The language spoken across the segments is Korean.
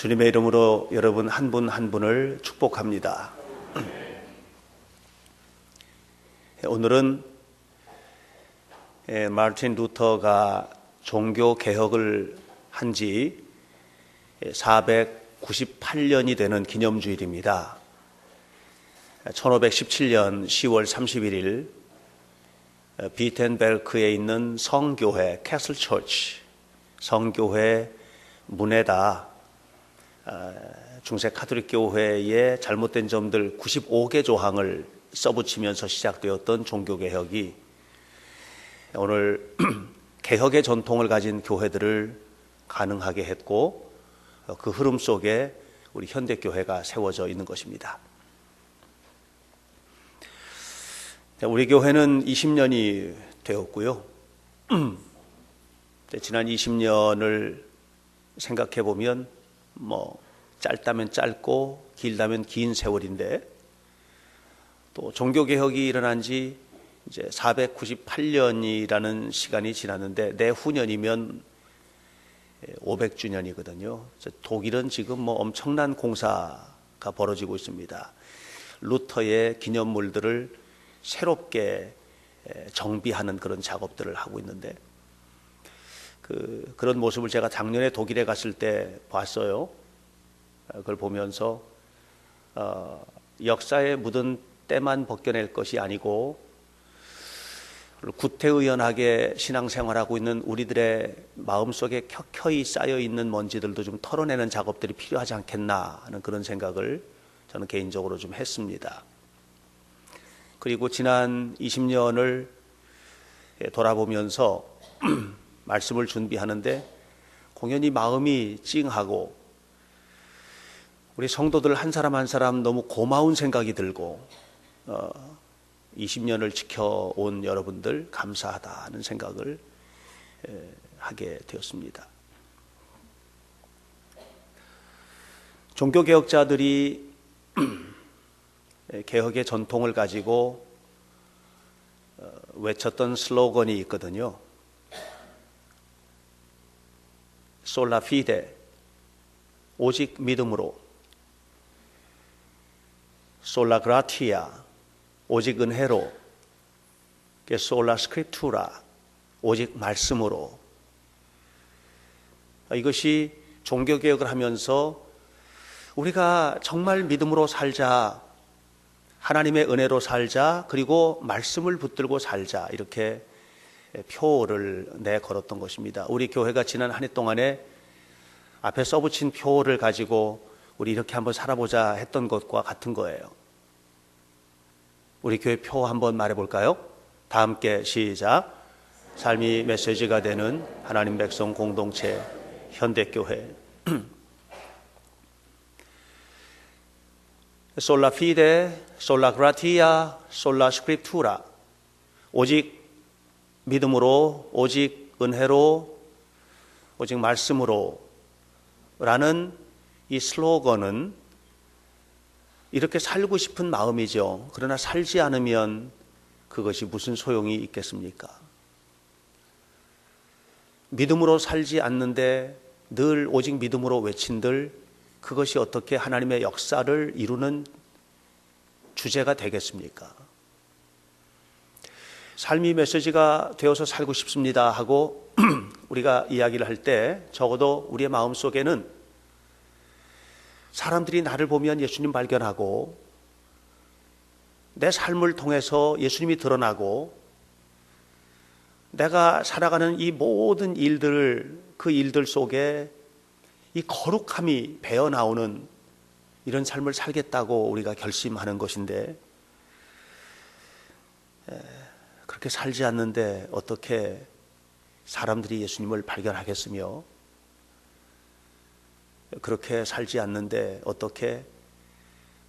주님의 이름으로 여러분 한 분 한 분을 축복합니다. 오늘은 마르틴 루터가 종교 개혁을 한 지 498년이 되는 기념주일입니다. 1517년 10월 31일 비텐베르크에 있는 성교회 캐슬 처치 성교회 문에다 중세 카톨릭 교회의 잘못된 점들 95개 조항을 써붙이면서 시작되었던 종교개혁이 오늘 개혁의 전통을 가진 교회들을 가능하게 했고 그 흐름 속에 우리 현대교회가 세워져 있는 것입니다. 우리 교회는 20년이 되었고요. 지난 20년을 생각해 보면 짧다면 짧고 길다면 긴 세월인데 또 종교개혁이 일어난 지 이제 498년이라는 시간이 지났는데 내후년이면 500주년이거든요. 독일은 지금 엄청난 공사가 벌어지고 있습니다. 루터의 기념물들을 새롭게 정비하는 그런 작업들을 하고 있는데 그런 모습을 제가 작년에 독일에 갔을 때 봤어요. 그걸 보면서 역사에 묻은 때만 벗겨낼 것이 아니고 구태의연하게 신앙생활하고 있는 우리들의 마음속에 켜켜이 쌓여있는 먼지들도 좀 털어내는 작업들이 필요하지 않겠나 하는 그런 생각을 저는 개인적으로 좀 했습니다. 그리고 지난 20년을 돌아보면서 말씀을 준비하는데 공연히 마음이 찡하고 우리 성도들 한 사람 한 사람 너무 고마운 생각이 들고 20년을 지켜온 여러분들 감사하다 하는 생각을 하게 되었습니다. 종교개혁자들이 개혁의 전통을 가지고 외쳤던 슬로건이 있거든요. 솔라 피데, 오직 믿음으로, 솔라 그라티아, 오직 은혜로, 솔라 스크립투라, 오직 말씀으로. 이것이 종교개혁을 하면서 우리가 정말 믿음으로 살자, 하나님의 은혜로 살자, 그리고 말씀을 붙들고 살자, 이렇게 표를 내걸었던 것입니다. 우리 교회가 지난 한 해 동안에 앞에 써붙인 표를 가지고 우리 이렇게 한번 살아보자 했던 것과 같은 거예요. 우리 교회 표 한번 말해볼까요? 다 함께 시작. 삶이 메시지가 되는 하나님 백성 공동체 현대교회. 솔라 피데, 솔라 그라티아, 솔라 스크립투라. 오직 믿음으로, 오직 은혜로, 오직 말씀으로 라는 이 슬로건은 이렇게 살고 싶은 마음이죠. 그러나 살지 않으면 그것이 무슨 소용이 있겠습니까? 믿음으로 살지 않는데 늘 오직 믿음으로 외친들 그것이 어떻게 하나님의 역사를 이루는 주제가 되겠습니까? 삶이 메시지가 되어서 살고 싶습니다 하고 우리가 이야기를 할 때 적어도 우리의 마음속에는 사람들이 나를 보면 예수님 발견하고 내 삶을 통해서 예수님이 드러나고 내가 살아가는 이 모든 일들, 그 일들 속에 이 거룩함이 배어나오는 이런 삶을 살겠다고 우리가 결심하는 것인데 그렇게 살지 않는데 어떻게 사람들이 예수님을 발견하겠으며 그렇게 살지 않는데 어떻게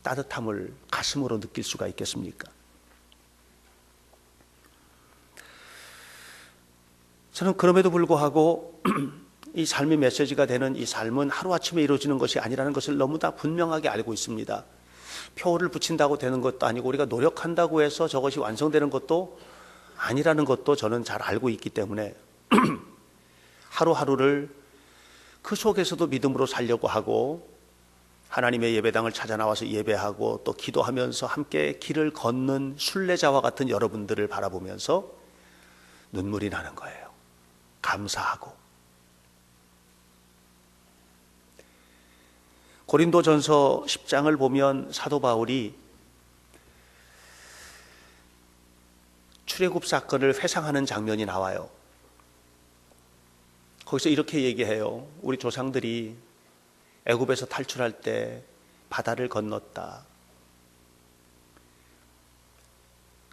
따뜻함을 가슴으로 느낄 수가 있겠습니까? 저는 그럼에도 불구하고 이 삶의 메시지가 되는 이 삶은 하루아침에 이루어지는 것이 아니라는 것을 너무나 분명하게 알고 있습니다. 표를 붙인다고 되는 것도 아니고 우리가 노력한다고 해서 저것이 완성되는 것도 아니라는 것도 저는 잘 알고 있기 때문에 하루하루를 그 속에서도 믿음으로 살려고 하고 하나님의 예배당을 찾아 나와서 예배하고 또 기도하면서 함께 길을 걷는 순례자와 같은 여러분들을 바라보면서 눈물이 나는 거예요. 감사하고. 고린도전서 10장을 보면 사도 바울이 출애굽 사건을 회상하는 장면이 나와요. 거기서 이렇게 얘기해요. 우리 조상들이 애굽에서 탈출할 때 바다를 건넜다.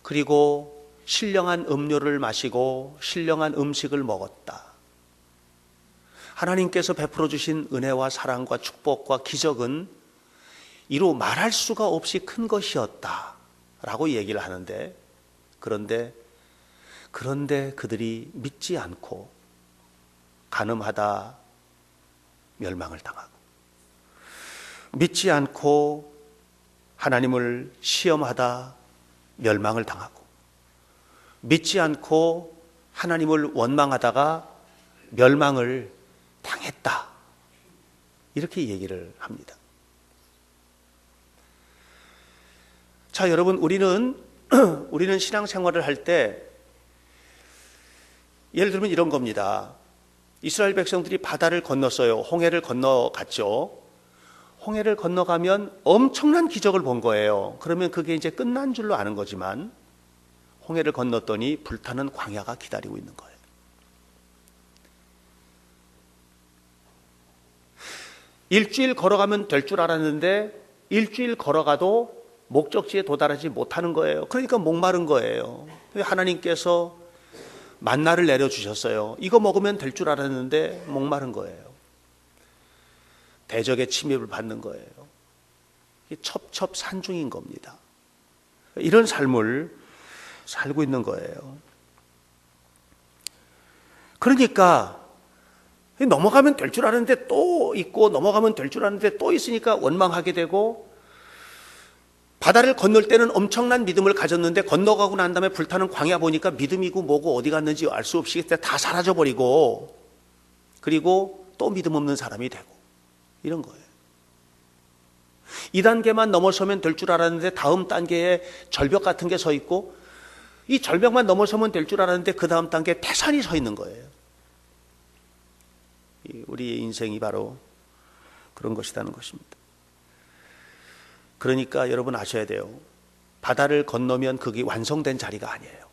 그리고 신령한 음료를 마시고 신령한 음식을 먹었다. 하나님께서 베풀어 주신 은혜와 사랑과 축복과 기적은 이루 말할 수가 없이 큰 것이었다 라고 얘기를 하는데, 그런데 그들이 믿지 않고 간음하다 멸망을 당하고, 믿지 않고 하나님을 시험하다 멸망을 당하고, 믿지 않고 하나님을 원망하다가 멸망을 당했다, 이렇게 얘기를 합니다. 자, 여러분, 우리는 신앙생활을 할 때 예를 들면 이런 겁니다. 이스라엘 백성들이 바다를 건넜어요. 홍해를 건너갔죠. 홍해를 건너가면 엄청난 기적을 본 거예요. 그러면 그게 이제 끝난 줄로 아는 거지만, 홍해를 건넜더니 불타는 광야가 기다리고 있는 거예요. 일주일 걸어가면 될 줄 알았는데 일주일 걸어가도 목적지에 도달하지 못하는 거예요. 그러니까 목마른 거예요. 하나님께서 만나를 내려주셨어요. 이거 먹으면 될 줄 알았는데 목마른 거예요. 대적의 침입을 받는 거예요. 첩첩산중인 겁니다. 이런 삶을 살고 있는 거예요. 그러니까 넘어가면 될 줄 알았는데 또 있고, 넘어가면 될 줄 알았는데 또 있으니까 원망하게 되고, 바다를 건널 때는 엄청난 믿음을 가졌는데 건너가고 난 다음에 불타는 광야 보니까 믿음이고 뭐고 어디 갔는지 알 수 없이 다 사라져버리고, 그리고 또 믿음 없는 사람이 되고, 이런 거예요. 2단계만 넘어서면 될 줄 알았는데 다음 단계에 절벽 같은 게 서 있고, 이 절벽만 넘어서면 될 줄 알았는데 그 다음 단계에 태산이 서 있는 거예요. 우리의 인생이 바로 그런 것이라는 것입니다. 그러니까 여러분 아셔야 돼요. 바다를 건너면 그게 완성된 자리가 아니에요.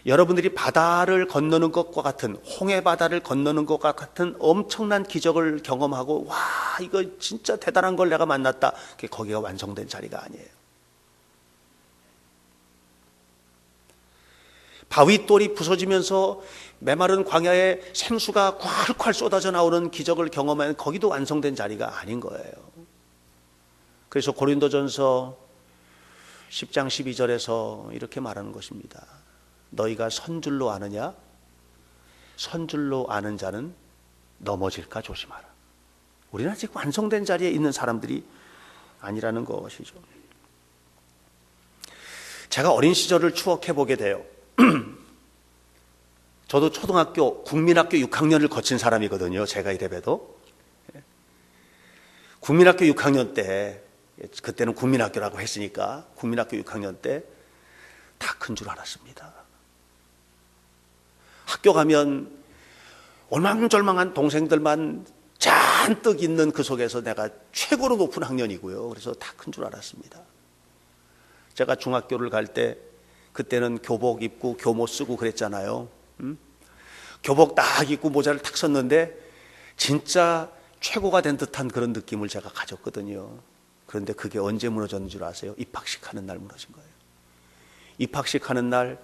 여러분들이 바다를 건너는 것과 같은, 홍해 바다를 건너는 것과 같은 엄청난 기적을 경험하고, 와, 이거 진짜 대단한 걸 내가 만났다, 거기가 완성된 자리가 아니에요. 바위돌이 부서지면서 메마른 광야에 생수가 콸콸 쏟아져 나오는 기적을 경험하는, 거기도 완성된 자리가 아닌 거예요. 그래서 고린도전서 10장 12절에서 이렇게 말하는 것입니다. 너희가 선줄로 아느냐? 선줄로 아는 자는 넘어질까 조심하라. 우리는 아직 완성된 자리에 있는 사람들이 아니라는 것이죠. 제가 어린 시절을 추억해 보게 돼요. 저도 초등학교, 국민학교 6학년을 거친 사람이거든요. 제가 이래봬도. 국민학교 6학년 때, 그때는 국민학교라고 했으니까 국민학교 6학년 때 다 큰 줄 알았습니다. 학교 가면 올망졸망한 동생들만 잔뜩 있는 그 속에서 내가 최고로 높은 학년이고요. 그래서 다 큰 줄 알았습니다. 제가 중학교를 갈 때 그때는 교복 입고 교모 쓰고 그랬잖아요. 교복 딱 입고 모자를 탁 썼는데 진짜 최고가 된 듯한 그런 느낌을 제가 가졌거든요. 그런데 그게 언제 무너졌는 줄 아세요? 입학식 하는 날 무너진 거예요. 입학식 하는 날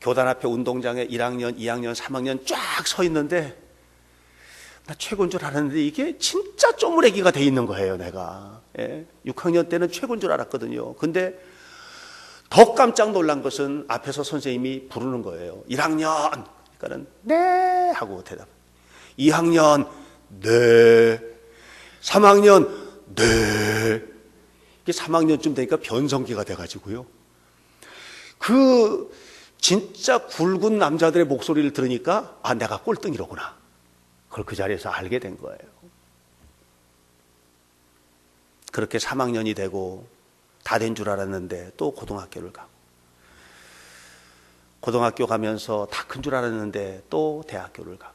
교단 앞에 운동장에 1학년, 2학년, 3학년 쫙 서 있는데 나 최고인 줄 알았는데 이게 진짜 쪼무레기가 돼 있는 거예요, 내가. 6학년 때는 최고인 줄 알았거든요. 근데 더 깜짝 놀란 것은 앞에서 선생님이 부르는 거예요. 1학년. 그러니까는 네 하고 대답. 2학년 네. 3학년 네. 이게 3학년쯤 되니까 변성기가 돼가지고요. 그 진짜 굵은 남자들의 목소리를 들으니까 아, 내가 꼴등이로구나. 그걸 그 자리에서 알게 된 거예요. 그렇게 3학년이 되고 다 된 줄 알았는데 또 고등학교를 가고, 고등학교 가면서 다 큰 줄 알았는데 또 대학교를 가고.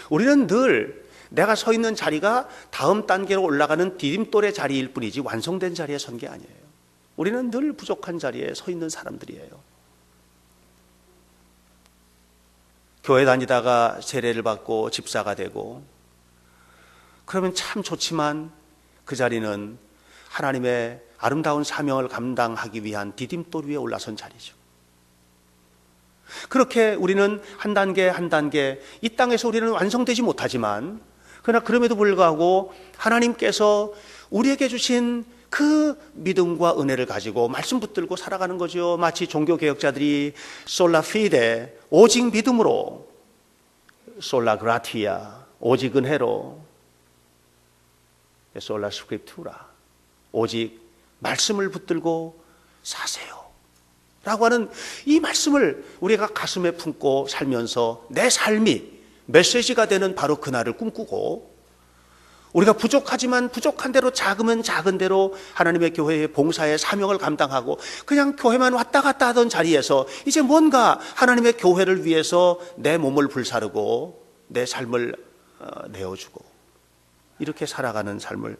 우리는 늘 내가 서 있는 자리가 다음 단계로 올라가는 디딤돌의 자리일 뿐이지 완성된 자리에 선 게 아니에요. 우리는 늘 부족한 자리에 서 있는 사람들이에요. 교회 다니다가 세례를 받고 집사가 되고 그러면 참 좋지만 그 자리는 하나님의 아름다운 사명을 감당하기 위한 디딤돌 위에 올라선 자리죠. 그렇게 우리는 한 단계 한 단계 이 땅에서 우리는 완성되지 못하지만, 그러나 그럼에도 불구하고 하나님께서 우리에게 주신 그 믿음과 은혜를 가지고 말씀 붙들고 살아가는 거죠. 마치 종교개혁자들이 솔라 피데, 오직 믿음으로, 솔라 그라티아, 오직 은혜로, 솔라 스크립투라, 오직 말씀을 붙들고 사세요 라고 하는 이 말씀을 우리가 가슴에 품고 살면서 내 삶이 메시지가 되는 바로 그날을 꿈꾸고, 우리가 부족하지만 부족한 대로, 작으면 작은 대로 하나님의 교회의 봉사의 사명을 감당하고 그냥 교회만 왔다 갔다 하던 자리에서 이제 뭔가 하나님의 교회를 위해서 내 몸을 불사르고 내 삶을 내어주고 이렇게 살아가는 삶을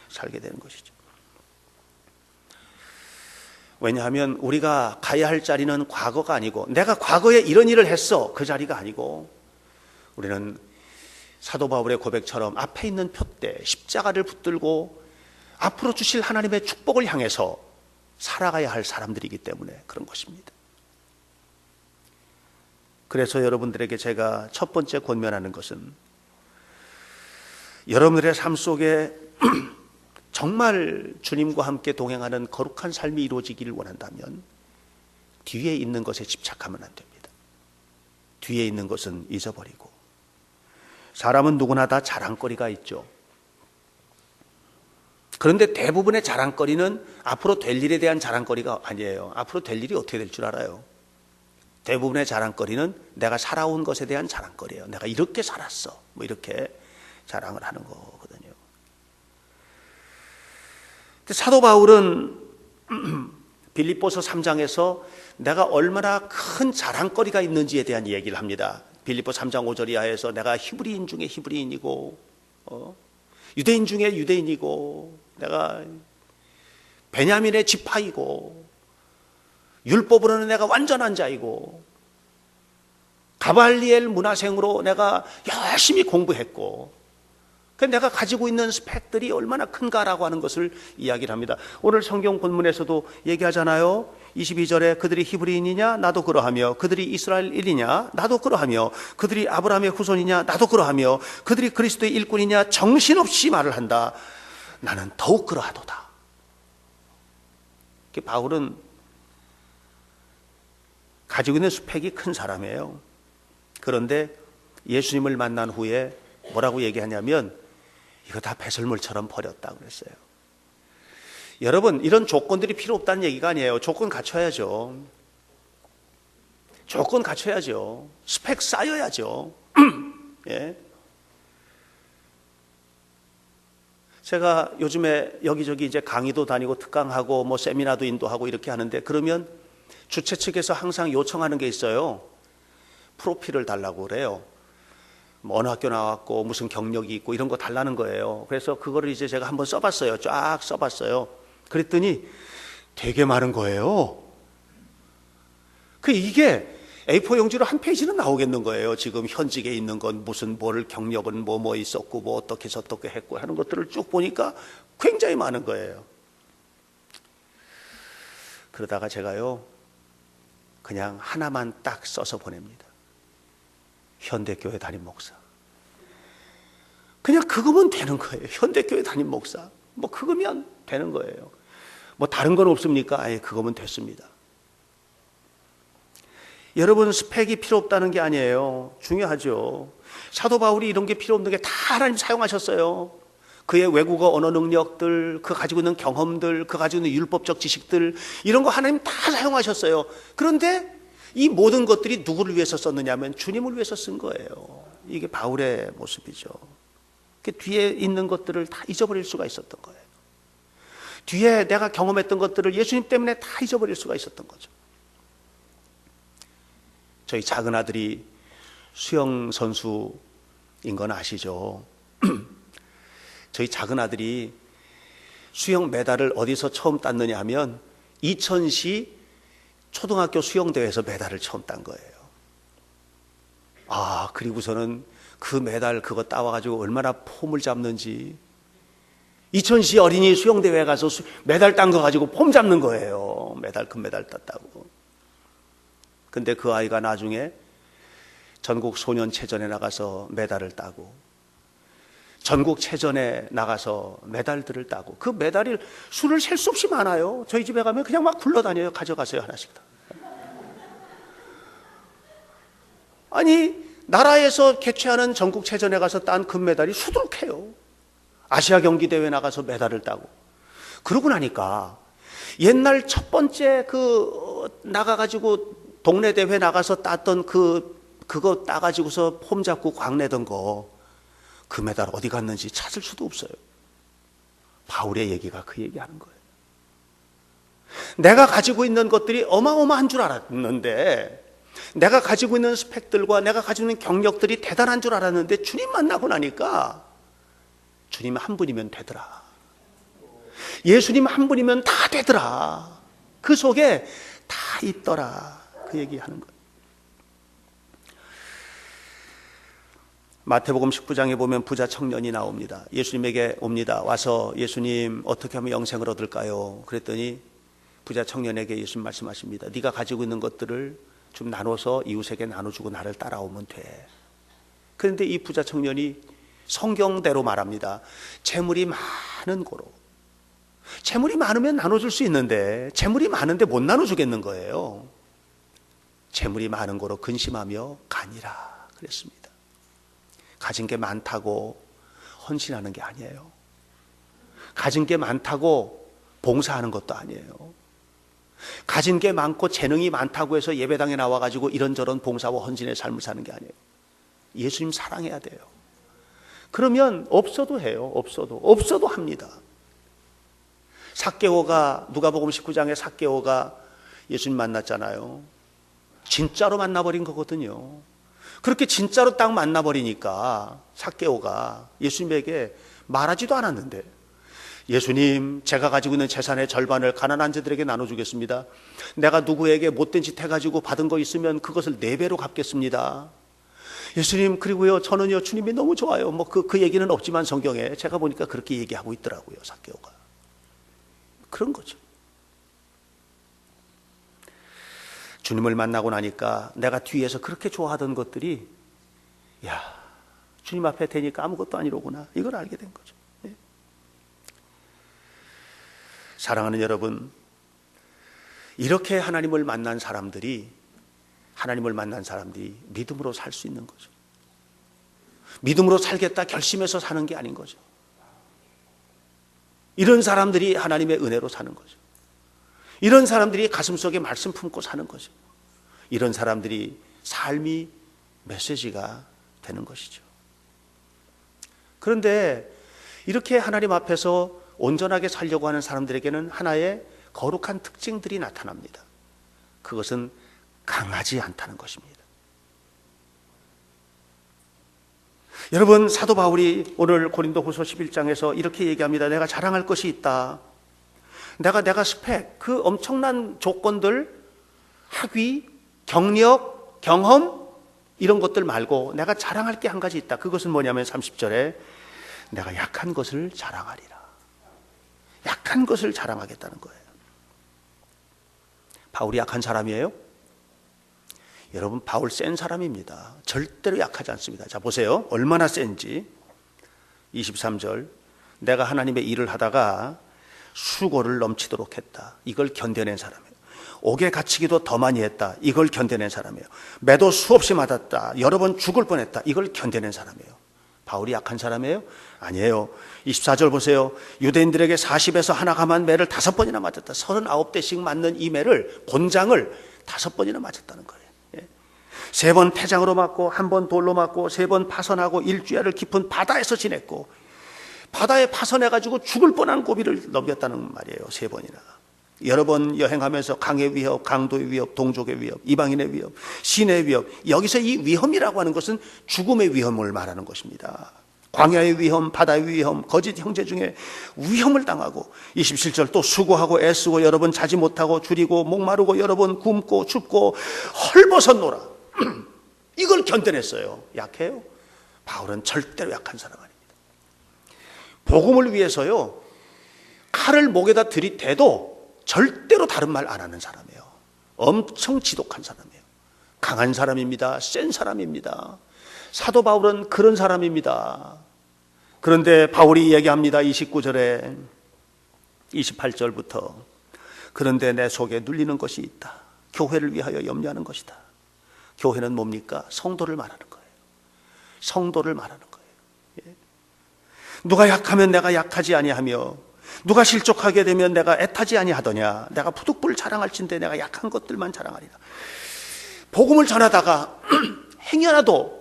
살게 되는 것이죠. 왜냐하면 우리가 가야 할 자리는 과거가 아니고, 내가 과거에 이런 일을 했어 그 자리가 아니고, 우리는 사도 바울의 고백처럼 앞에 있는 표대 십자가를 붙들고 앞으로 주실 하나님의 축복을 향해서 살아가야 할 사람들이기 때문에 그런 것입니다. 그래서 여러분들에게 제가 첫 번째 권면하는 것은, 여러분들의 삶 속에 정말 주님과 함께 동행하는 거룩한 삶이 이루어지기를 원한다면 뒤에 있는 것에 집착하면 안 됩니다. 뒤에 있는 것은 잊어버리고, 사람은 누구나 다 자랑거리가 있죠. 그런데 대부분의 자랑거리는 앞으로 될 일에 대한 자랑거리가 아니에요. 앞으로 될 일이 어떻게 될 줄 알아요? 대부분의 자랑거리는 내가 살아온 것에 대한 자랑거리예요. 내가 이렇게 살았어, 뭐 이렇게 자랑을 하는 거거든요. 근데 사도 바울은 빌립보서 3장에서 내가 얼마나 큰 자랑거리가 있는지에 대한 얘기를 합니다. 빌립보 3장 5절 이하에서 내가 히브리인 중에 히브리인이고 유대인 중에 유대인이고, 내가 베냐민의 지파이고, 율법으로는 내가 완전한 자이고, 가발리엘 문화생으로 내가 열심히 공부했고, 내가 가지고 있는 스펙들이 얼마나 큰가라고 하는 것을 이야기를 합니다. 오늘 성경 본문에서도 얘기하잖아요. 22절에 그들이 히브리인이냐 나도 그러하며, 그들이 이스라엘이냐 나도 그러하며, 그들이 아브라함의 후손이냐 나도 그러하며, 그들이 그리스도의 일꾼이냐 정신없이 말을 한다. 나는 더욱 그러하도다. 바울은 가지고 있는 스펙이 큰 사람이에요. 그런데 예수님을 만난 후에 뭐라고 얘기하냐면 이거 다 배설물처럼 버렸다 그랬어요. 여러분, 이런 조건들이 필요 없다는 얘기가 아니에요. 조건 갖춰야죠. 조건 갖춰야죠. 스펙 쌓여야죠. 예. 제가 요즘에 여기저기 이제 강의도 다니고 특강하고 뭐 세미나도 인도하고 이렇게 하는데, 그러면 주최 측에서 항상 요청하는 게 있어요. 프로필을 달라고 그래요. 뭐 어느 학교 나왔고 무슨 경력이 있고 이런 거 달라는 거예요. 그래서 그거를 이제 제가 한번 써봤어요. 쫙 써봤어요. 그랬더니 되게 많은 거예요. 이게 A4 용지로 한 페이지는 나오겠는 거예요. 지금 현직에 있는 건 무슨 뭘 경력은 뭐 있었고 뭐 어떻게 저떻게 했고 하는 것들을 쭉 보니까 굉장히 많은 거예요. 그러다가 제가요 그냥 하나만 딱 써서 보냅니다. 현대교회 담임 목사. 그냥 그거면 되는 거예요. 현대교회 담임 목사. 뭐 그거면 되는 거예요. 뭐 다른 건 없습니까? 아예 그거면 됐습니다. 여러분, 스펙이 필요 없다는 게 아니에요. 중요하죠. 사도 바울이 이런 게 필요 없는 게 다 하나님 사용하셨어요. 그의 외국어 언어 능력들, 그 가지고 있는 경험들, 그 가지고 있는 율법적 지식들, 이런 거 하나님 다 사용하셨어요. 그런데 이 모든 것들이 누구를 위해서 썼느냐면 주님을 위해서 쓴 거예요. 이게 바울의 모습이죠. 그 뒤에 있는 것들을 다 잊어버릴 수가 있었던 거예요. 뒤에 내가 경험했던 것들을 예수님 때문에 다 잊어버릴 수가 있었던 거죠. 저희 작은 아들이 수영 선수인 건 아시죠? 저희 작은 아들이 수영 메달을 어디서 처음 땄느냐 하면 이천시 초등학교 수영대회에서 메달을 처음 딴 거예요. 그리고서는 그 메달 그거 따와가지고 얼마나 폼을 잡는지, 이천시 어린이 수영대회 가서 메달 딴 거 가지고 폼 잡는 거예요. 금메달 땄다고. 근데 그 아이가 나중에 전국 소년체전에 나가서 메달을 따고, 전국체전에 나가서 메달들을 따고, 그 메달이 수를 셀 수 없이 많아요. 저희 집에 가면 그냥 막 굴러다녀요. 가져가세요, 하나씩 다. 아니, 나라에서 개최하는 전국체전에 가서 딴 금메달이 수두룩해요. 아시아 경기대회 나가서 메달을 따고. 그러고 나니까 옛날 첫 번째 나가가지고 동네 대회 나가서 땄던 그거 따가지고서 폼 잡고 광내던 그 메달 어디 갔는지 찾을 수도 없어요. 바울의 얘기가 그 얘기하는 거예요. 내가 가지고 있는 것들이 어마어마한 줄 알았는데, 내가 가지고 있는 스펙들과 내가 가지고 있는 경력들이 대단한 줄 알았는데, 주님 만나고 나니까 주님 한 분이면 되더라. 예수님 한 분이면 다 되더라. 그 속에 다 있더라. 그 얘기하는 거예요. 마태복음 19장에 보면 부자 청년이 나옵니다. 예수님에게 옵니다. 와서 예수님 어떻게 하면 영생을 얻을까요? 그랬더니 부자 청년에게 예수님 말씀하십니다. 네가 가지고 있는 것들을 좀 나눠서 이웃에게 나눠주고 나를 따라오면 돼. 그런데 이 부자 청년이 성경대로 말합니다. 재물이 많은 고로. 재물이 많으면 나눠줄 수 있는데 재물이 많은데 못 나눠주겠는 거예요. 재물이 많은 고로 근심하며 가니라 그랬습니다. 가진 게 많다고 헌신하는 게 아니에요. 가진 게 많다고 봉사하는 것도 아니에요. 가진 게 많고 재능이 많다고 해서 예배당에 나와가지고 이런저런 봉사와 헌신의 삶을 사는 게 아니에요. 예수님 사랑해야 돼요. 그러면 없어도 해요. 없어도 합니다. 삭개오가, 누가복음 19장에 삭개오가 예수님 만났잖아요. 진짜로 만나버린 거거든요. 그렇게 진짜로 딱 만나버리니까 삭개오가 예수님에게 말하지도 않았는데, 예수님, 제가 가지고 있는 재산의 절반을 가난한 자들에게 나눠주겠습니다. 내가 누구에게 못된 짓 해가지고 받은 거 있으면 그것을 4배로 갚겠습니다. 예수님, 그리고요, 저는요, 주님이 너무 좋아요. 그 얘기는 없지만 성경에 제가 보니까 그렇게 얘기하고 있더라고요, 삭개오가. 그런 거죠. 주님을 만나고 나니까 내가 뒤에서 그렇게 좋아하던 것들이, 야, 주님 앞에 대니까 아무것도 아니로구나, 이걸 알게 된 거죠. 네. 사랑하는 여러분, 이렇게 하나님을 만난 사람들이 믿음으로 살 수 있는 거죠. 믿음으로 살겠다 결심해서 사는 게 아닌 거죠. 이런 사람들이 하나님의 은혜로 사는 거죠. 이런 사람들이 가슴속에 말씀 품고 사는 거죠. 이런 사람들이 삶이 메시지가 되는 것이죠. 그런데 이렇게 하나님 앞에서 온전하게 살려고 하는 사람들에게는 하나의 거룩한 특징들이 나타납니다. 그것은 강하지 않다는 것입니다. 여러분, 사도 바울이 오늘 고린도후서 11장에서 이렇게 얘기합니다. 내가 자랑할 것이 있다. 내가 스펙, 그 엄청난 조건들, 학위, 경력, 경험, 이런 것들 말고 내가 자랑할 게 한 가지 있다. 그것은 뭐냐면 30절에 내가 약한 것을 자랑하리라. 약한 것을 자랑하겠다는 거예요. 바울이 약한 사람이에요? 여러분, 바울 센 사람입니다. 절대로 약하지 않습니다. 자, 보세요. 얼마나 센지. 23절. 내가 하나님의 일을 하다가 수고를 넘치도록 했다. 이걸 견뎌낸 사람이에요. 옥에 갇히기도 더 많이 했다. 이걸 견뎌낸 사람이에요. 매도 수없이 맞았다. 여러 번 죽을 뻔했다. 이걸 견뎌낸 사람이에요. 바울이 약한 사람이에요? 아니에요. 24절 보세요. 유대인들에게 40에서 하나 감한 매를 5번이나 맞았다. 39대씩 맞는 이 매를, 본장을 5번이나 맞았다는 거예요. 3번 태장으로 맞고 1번 돌로 맞고 3번 파선하고 일주야를 깊은 바다에서 지냈고 바다에 파선해가지고 죽을 뻔한 고비를 넘겼다는 말이에요. 3번이나. 여러 번 여행하면서 강의 위협, 강도의 위협, 동족의 위협, 이방인의 위협, 신의 위협. 여기서 이 위험이라고 하는 것은 죽음의 위험을 말하는 것입니다. 광야의 위험, 바다의 위험, 거짓 형제 중에 위험을 당하고 27절 또 수고하고 애쓰고 여러 번 자지 못하고 줄이고 목마르고 여러 번 굶고 춥고 헐벗었노라. 이걸 견뎌냈어요. 약해요? 바울은 절대로 약한 사람 아닙니다. 복음을 위해서요, 칼을 목에다 들이대도 절대로 다른 말 안 하는 사람이에요. 엄청 지독한 사람이에요. 강한 사람입니다. 센 사람입니다. 사도 바울은 그런 사람입니다. 그런데 바울이 얘기합니다. 29절에 28절부터 그런데 내 속에 눌리는 것이 있다. 교회를 위하여 염려하는 것이다. 교회는 뭡니까? 성도를 말하는 거예요. 성도를 말하는 거예요. 예. 누가 약하면 내가 약하지 아니하며 누가 실족하게 되면 내가 애타지 아니하더냐. 내가 부득불 자랑할진대 내가 약한 것들만 자랑하리라. 복음을 전하다가 행여라도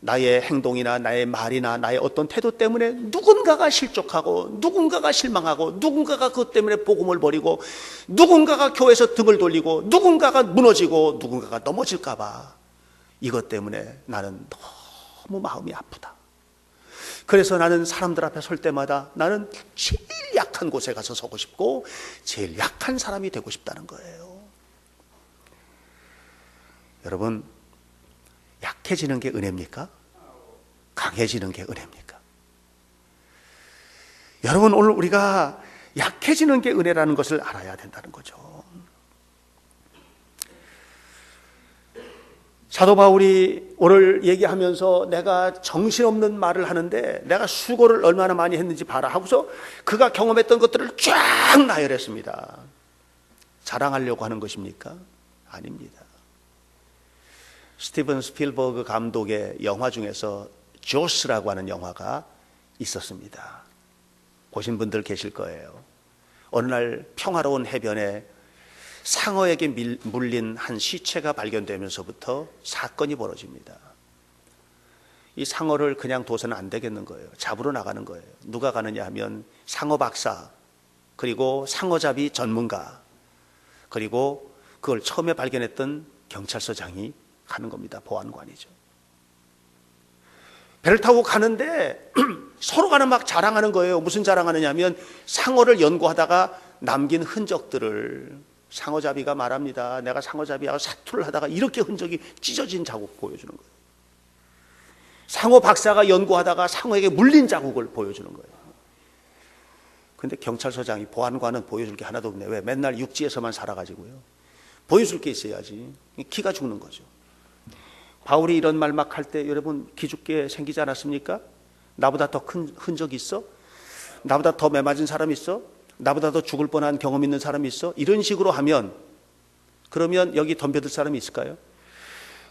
나의 행동이나 나의 말이나 나의 어떤 태도 때문에 누군가가 실족하고 누군가가 실망하고 누군가가 그것 때문에 복음을 버리고 누군가가 교회에서 등을 돌리고 누군가가 무너지고 누군가가 넘어질까 봐 이것 때문에 나는 너무 마음이 아프다. 그래서 나는 사람들 앞에 설 때마다 나는 제일 약한 곳에 가서 서고 싶고 제일 약한 사람이 되고 싶다는 거예요. 여러분, 약해지는 게 은혜입니까? 강해지는 게 은혜입니까? 여러분, 오늘 우리가 약해지는 게 은혜라는 것을 알아야 된다는 거죠. 사도 바울이 오늘 얘기하면서 내가 정신없는 말을 하는데 내가 수고를 얼마나 많이 했는지 봐라 하고서 그가 경험했던 것들을 쫙 나열했습니다. 자랑하려고 하는 것입니까? 아닙니다. 스티븐 스필버그 감독의 영화 중에서 조스라고 하는 영화가 있었습니다. 보신 분들 계실 거예요. 어느 날 평화로운 해변에 상어에게 물린 한 시체가 발견되면서부터 사건이 벌어집니다. 이 상어를 그냥 둬서는 안 되겠는 거예요. 잡으러 나가는 거예요. 누가 가느냐 하면 상어 박사, 그리고 상어잡이 전문가, 그리고 그걸 처음에 발견했던 경찰서장이 가는 겁니다. 보안관이죠. 배를 타고 가는데 서로가 막 자랑하는 거예요. 무슨 자랑하느냐 하면 상어를 연구하다가 남긴 흔적들을 상어잡이가 말합니다. 내가 상어잡이하고 사투를 하다가 이렇게 흔적이 찢어진 자국 보여주는 거예요. 상어 박사가 연구하다가 상어에게 물린 자국을 보여주는 거예요. 그런데 경찰서장이 보안관은 보여줄 게 하나도 없네. 왜? 맨날 육지에서만 살아가지고요. 보여줄 게 있어야지. 기가 죽는 거죠. 바울이 이런 말 막 할 때 여러분 기죽게 생기지 않았습니까? 나보다 더 큰 흔적이 있어? 나보다 더 매맞은 사람 있어? 나보다 더 죽을 뻔한 경험 있는 사람이 있어? 이런 식으로 하면 그러면 여기 덤벼들 사람이 있을까요?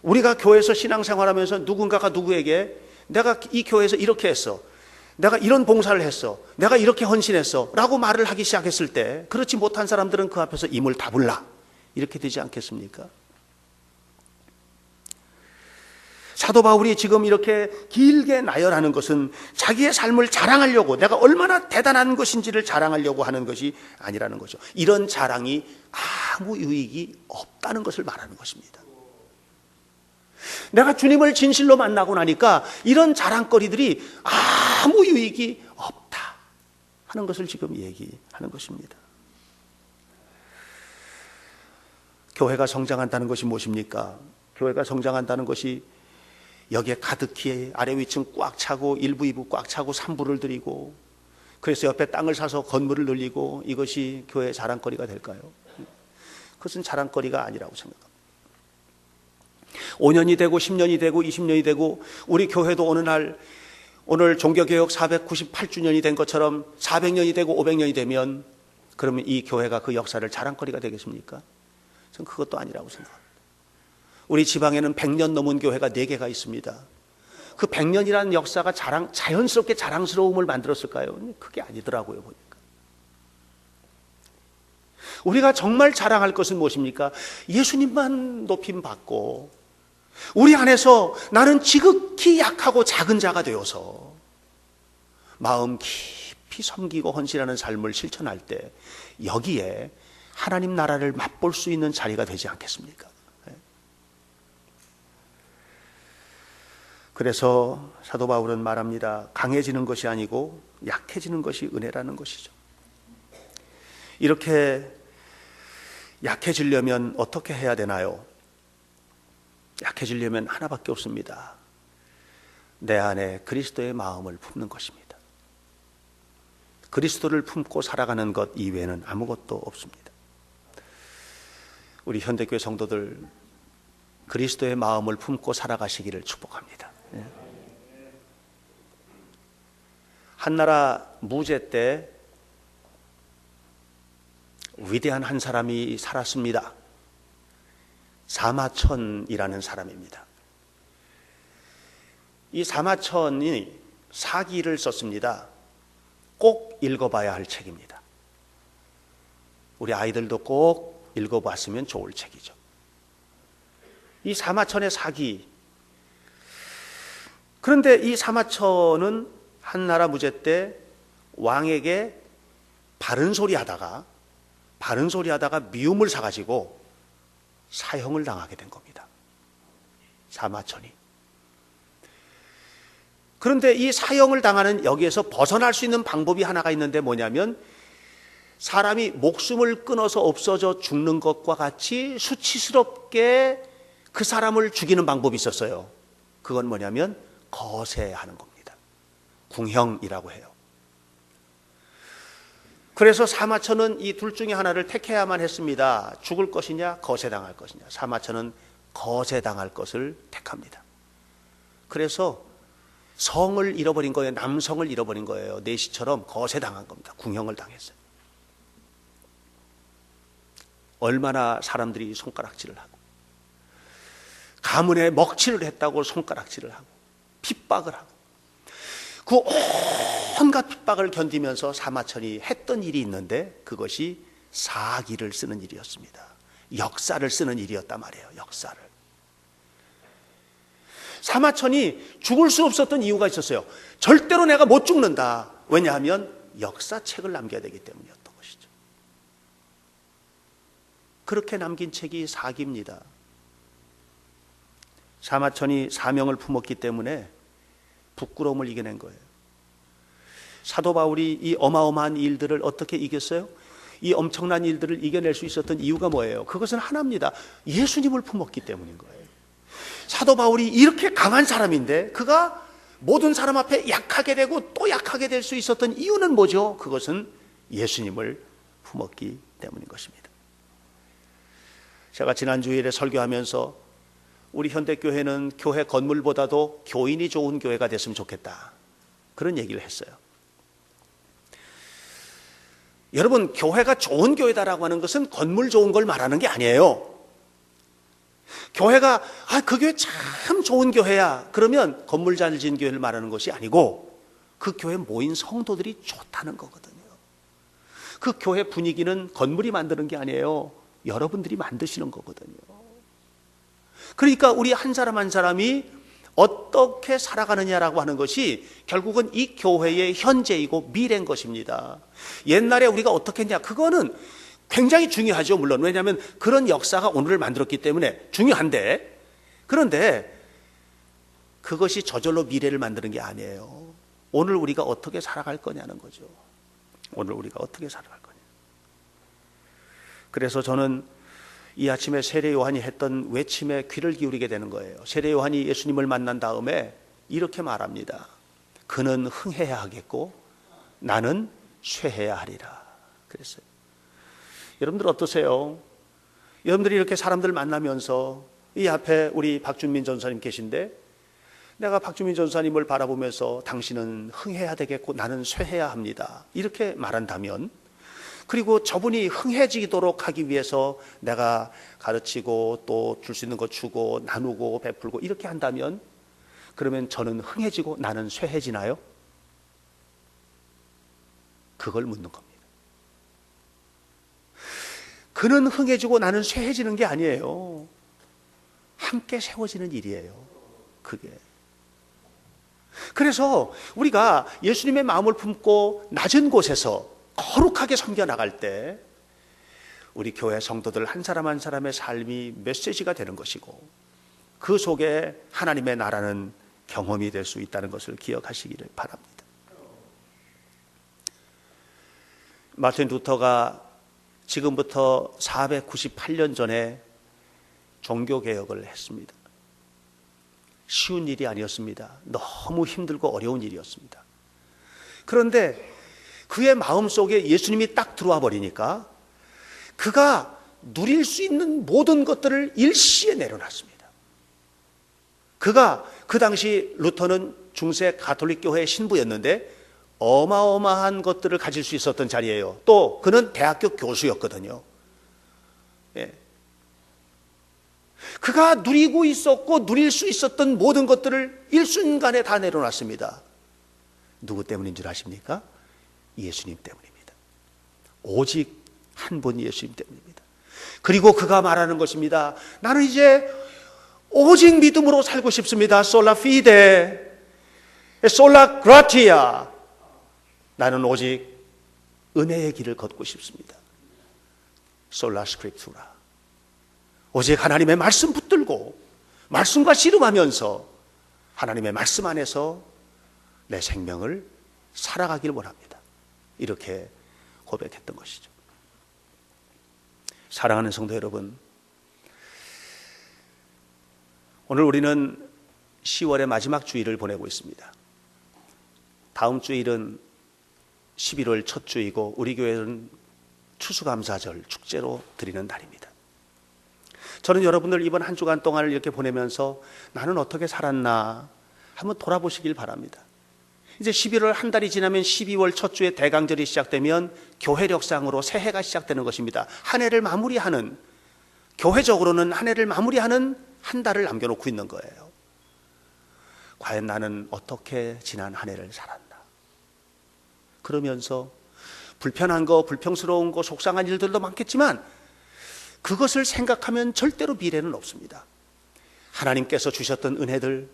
우리가 교회에서 신앙생활하면서 누군가가 누구에게 내가 이 교회에서 이렇게 했어, 내가 이런 봉사를 했어, 내가 이렇게 헌신했어 라고 말을 하기 시작했을 때 그렇지 못한 사람들은 그 앞에서 임을 다불라 이렇게 되지 않겠습니까? 사도 바울이 지금 이렇게 길게 나열하는 것은 자기의 삶을 자랑하려고, 내가 얼마나 대단한 것인지를 자랑하려고 하는 것이 아니라는 거죠. 이런 자랑이 아무 유익이 없다는 것을 말하는 것입니다. 내가 주님을 진실로 만나고 나니까 이런 자랑거리들이 아무 유익이 없다 하는 것을 지금 얘기하는 것입니다. 교회가 성장한다는 것이 무엇입니까? 교회가 성장한다는 것이 여기에 가득히 아래 위층 꽉 차고 1부, 2부 꽉 차고 3부를 드리고 그래서 옆에 땅을 사서 건물을 늘리고 이것이 교회의 자랑거리가 될까요? 그것은 자랑거리가 아니라고 생각합니다. 5년이 되고 10년이 되고 20년이 되고 우리 교회도 어느 날 오늘 종교개혁 498주년이 된 것처럼 400년이 되고 500년이 되면 그러면 이 교회가 그 역사를 자랑거리가 되겠습니까? 저는 그것도 아니라고 생각합니다. 우리 지방에는 100년 넘은 교회가 4개가 있습니다. 그 100년이라는 역사가 자연스럽게 자랑스러움을 만들었을까요? 그게 아니더라고요, 보니까. 우리가 정말 자랑할 것은 무엇입니까? 예수님만 높임 받고 우리 안에서 나는 지극히 약하고 작은 자가 되어서 마음 깊이 섬기고 헌신하는 삶을 실천할 때 여기에 하나님 나라를 맛볼 수 있는 자리가 되지 않겠습니까? 그래서 사도 바울은 말합니다. 강해지는 것이 아니고 약해지는 것이 은혜라는 것이죠. 이렇게 약해지려면 어떻게 해야 되나요? 약해지려면 하나밖에 없습니다. 내 안에 그리스도의 마음을 품는 것입니다. 그리스도를 품고 살아가는 것 이외에는 아무것도 없습니다. 우리 현대교회 성도들 그리스도의 마음을 품고 살아가시기를 축복합니다. 한나라 무제 때 위대한 한 사람이 살았습니다. 사마천이라는 사람입니다. 이 사마천이 사기를 썼습니다. 꼭 읽어봐야 할 책입니다. 우리 아이들도 꼭 읽어봤으면 좋을 책이죠. 이 사마천의 사기. 그런데 이 사마천은 한나라 무제 때 왕에게 바른 소리 하다가 미움을 사가지고 사형을 당하게 된 겁니다. 사마천이. 그런데 이 사형을 당하는 여기에서 벗어날 수 있는 방법이 하나가 있는데 뭐냐면 사람이 목숨을 끊어서 없어져 죽는 것과 같이 수치스럽게 그 사람을 죽이는 방법이 있었어요. 그건 뭐냐면 거세하는 겁니다. 궁형이라고 해요. 그래서 사마천은 이 둘 중에 하나를 택해야만 했습니다. 죽을 것이냐 거세당할 것이냐. 사마천은 거세당할 것을 택합니다. 그래서 성을 잃어버린 거예요. 남성을 잃어버린 거예요. 내시처럼 거세당한 겁니다. 궁형을 당했어요. 얼마나 사람들이 손가락질을 하고 가문에 먹칠을 했다고 손가락질을 하고 핍박을 하고 그 온갖 핍박을 견디면서 사마천이 했던 일이 있는데 그것이 사기를 쓰는 일이었습니다. 역사를 쓰는 일이었단 말이에요. 역사를. 사마천이 죽을 수 없었던 이유가 있었어요. 절대로 내가 못 죽는다. 왜냐하면 역사책을 남겨야 되기 때문이었던 것이죠. 그렇게 남긴 책이 사기입니다. 사마천이 사명을 품었기 때문에 부끄러움을 이겨낸 거예요. 사도 바울이 이 어마어마한 일들을 어떻게 이겼어요? 이 엄청난 일들을 이겨낼 수 있었던 이유가 뭐예요? 그것은 하나입니다. 예수님을 품었기 때문인 거예요. 사도 바울이 이렇게 강한 사람인데 그가 모든 사람 앞에 약하게 되고 또 약하게 될 수 있었던 이유는 뭐죠? 그것은 예수님을 품었기 때문인 것입니다. 제가 지난 주일에 설교하면서 우리 현대교회는 교회 건물보다도 교인이 좋은 교회가 됐으면 좋겠다. 그런 얘기를 했어요. 여러분, 교회가 좋은 교회다라고 하는 것은 건물 좋은 걸 말하는 게 아니에요. 교회가 그 교회 참 좋은 교회야. 그러면 건물 잘 지은 교회를 말하는 것이 아니고 그 교회에 모인 성도들이 좋다는 거거든요. 그 교회 분위기는 건물이 만드는 게 아니에요. 여러분들이 만드시는 거거든요. 그러니까 우리 한 사람 한 사람이 어떻게 살아가느냐라고 하는 것이 결국은 이 교회의 현재이고 미래인 것입니다. 옛날에 우리가 어떻게 했냐, 그거는 굉장히 중요하죠. 물론 왜냐하면 그런 역사가 오늘을 만들었기 때문에 중요한데, 그런데 그것이 저절로 미래를 만드는 게 아니에요. 오늘 우리가 어떻게 살아갈 거냐는 거죠. 오늘 우리가 어떻게 살아갈 거냐. 그래서 저는 이 아침에 세례 요한이 했던 외침에 귀를 기울이게 되는 거예요. 세례 요한이 예수님을 만난 다음에 이렇게 말합니다. 그는 흥해야 하겠고 나는 쇠해야 하리라. 그랬어요. 여러분들 어떠세요? 여러분들이 이렇게 사람들 만나면서 이 앞에 우리 박준민 전사님 계신데 내가 박준민 전사님을 바라보면서 당신은 흥해야 되겠고 나는 쇠해야 합니다. 이렇게 말한다면, 그리고 저분이 흥해지도록 하기 위해서 내가 가르치고 또 줄 수 있는 거 주고 나누고 베풀고 이렇게 한다면, 그러면 저는 흥해지고 나는 쇠해지나요? 그걸 묻는 겁니다. 그는 흥해지고 나는 쇠해지는 게 아니에요. 함께 세워지는 일이에요. 그게. 그래서 우리가 예수님의 마음을 품고 낮은 곳에서 거룩하게 섬겨 나갈 때 우리 교회 성도들 한 사람 한 사람의 삶이 메시지가 되는 것이고 그 속에 하나님의 나라는 경험이 될 수 있다는 것을 기억하시기를 바랍니다. 마틴 루터가 지금부터 498년 전에 종교개혁을 했습니다. 쉬운 일이 아니었습니다. 너무 힘들고 어려운 일이었습니다. 그런데 그의 마음속에 예수님이 딱 들어와 버리니까 그가 누릴 수 있는 모든 것들을 일시에 내려놨습니다. 그가 그 당시 루터는 중세 가톨릭 교회의 신부였는데 어마어마한 것들을 가질 수 있었던 자리예요. 또 그는 대학교 교수였거든요. 예. 그가 누리고 있었고 누릴 수 있었던 모든 것들을 일순간에 다 내려놨습니다. 누구 때문인 줄 아십니까? 예수님 때문입니다. 오직 한 분 예수님 때문입니다. 그리고 그가 말하는 것입니다. 나는 이제 오직 믿음으로 살고 싶습니다. 솔라 피데, 솔라 그라티아. 나는 오직 은혜의 길을 걷고 싶습니다. 솔라 스크립투라. 오직 하나님의 말씀 붙들고 말씀과 씨름하면서 하나님의 말씀 안에서 내 생명을 살아가길 원합니다. 이렇게 고백했던 것이죠. 사랑하는 성도 여러분, 오늘 우리는 10월의 마지막 주일을 보내고 있습니다. 다음 주일은 11월 첫 주이고 우리 교회는 추수감사절 축제로 드리는 날입니다. 저는 여러분들 이번 한 주간 동안을 이렇게 보내면서 나는 어떻게 살았나 한번 돌아보시길 바랍니다. 이제 11월 한 달이 지나면 12월 첫 주에 대강절이 시작되면 교회력상으로 새해가 시작되는 것입니다. 한 해를 마무리하는, 교회적으로는 한 해를 마무리하는 한 달을 남겨놓고 있는 거예요. 과연 나는 어떻게 지난 한 해를 살았나? 그러면서 불편한 거, 불평스러운 거, 속상한 일들도 많겠지만 그것을 생각하면 절대로 미래는 없습니다. 하나님께서 주셨던 은혜들,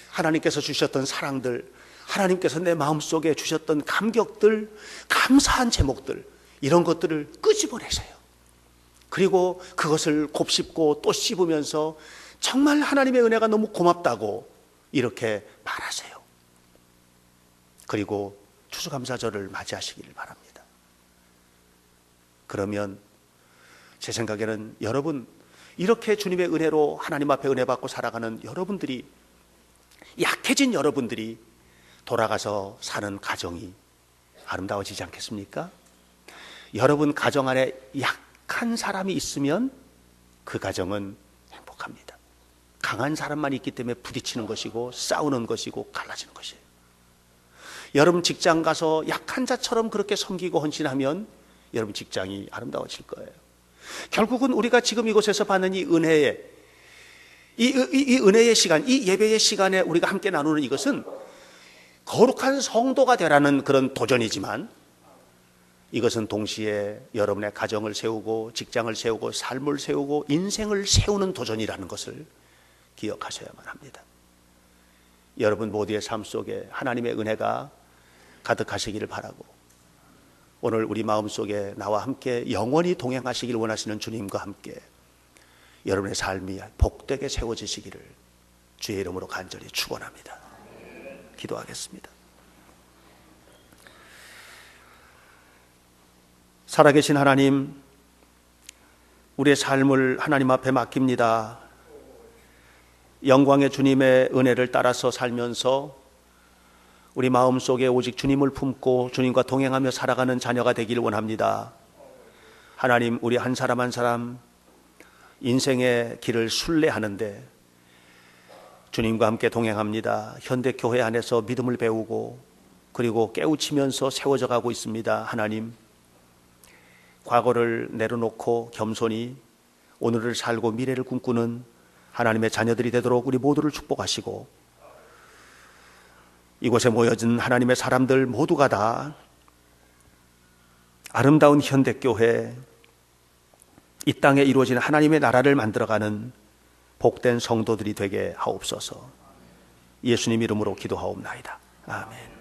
하나님께서 주셨던 사랑들, 하나님께서 내 마음속에 주셨던 감격들, 감사한 제목들, 이런 것들을 끄집어내세요. 그리고 그것을 곱씹고 또 씹으면서 정말 하나님의 은혜가 너무 고맙다고 이렇게 말하세요. 그리고 추수감사절을 맞이하시기를 바랍니다. 그러면 제 생각에는 여러분, 이렇게 주님의 은혜로 하나님 앞에 은혜 받고 살아가는 여러분들이, 약해진 여러분들이 돌아가서 사는 가정이 아름다워지지 않겠습니까? 여러분 가정 안에 약한 사람이 있으면 그 가정은 행복합니다. 강한 사람만 있기 때문에 부딪히는 것이고 싸우는 것이고 갈라지는 것이에요. 여러분 직장 가서 약한 자처럼 그렇게 섬기고 헌신하면 여러분 직장이 아름다워질 거예요. 결국은 우리가 지금 이곳에서 받는 이 은혜의 이 은혜의 시간, 이 예배의 시간에 우리가 함께 나누는 이것은 거룩한 성도가 되라는 그런 도전이지만 이것은 동시에 여러분의 가정을 세우고 직장을 세우고 삶을 세우고 인생을 세우는 도전이라는 것을 기억하셔야만 합니다. 여러분 모두의 삶 속에 하나님의 은혜가 가득하시기를 바라고, 오늘 우리 마음속에 나와 함께 영원히 동행하시길 원하시는 주님과 함께 여러분의 삶이 복되게 세워지시기를 주의 이름으로 간절히 축원합니다. 기도하겠습니다. 살아계신 하나님, 우리의 삶을 하나님 앞에 맡깁니다. 영광의 주님의 은혜를 따라서 살면서 우리 마음속에 오직 주님을 품고 주님과 동행하며 살아가는 자녀가 되기를 원합니다. 하나님, 우리 한 사람 한 사람 인생의 길을 순례하는데 주님과 함께 동행합니다. 현대교회 안에서 믿음을 배우고 그리고 깨우치면서 세워져 가고 있습니다. 하나님, 과거를 내려놓고 겸손히 오늘을 살고 미래를 꿈꾸는 하나님의 자녀들이 되도록 우리 모두를 축복하시고, 이곳에 모여진 하나님의 사람들 모두가 다 아름다운 현대교회, 이 땅에 이루어지는 하나님의 나라를 만들어가는 복된 성도들이 되게 하옵소서. 예수님 이름으로 기도하옵나이다. 아멘.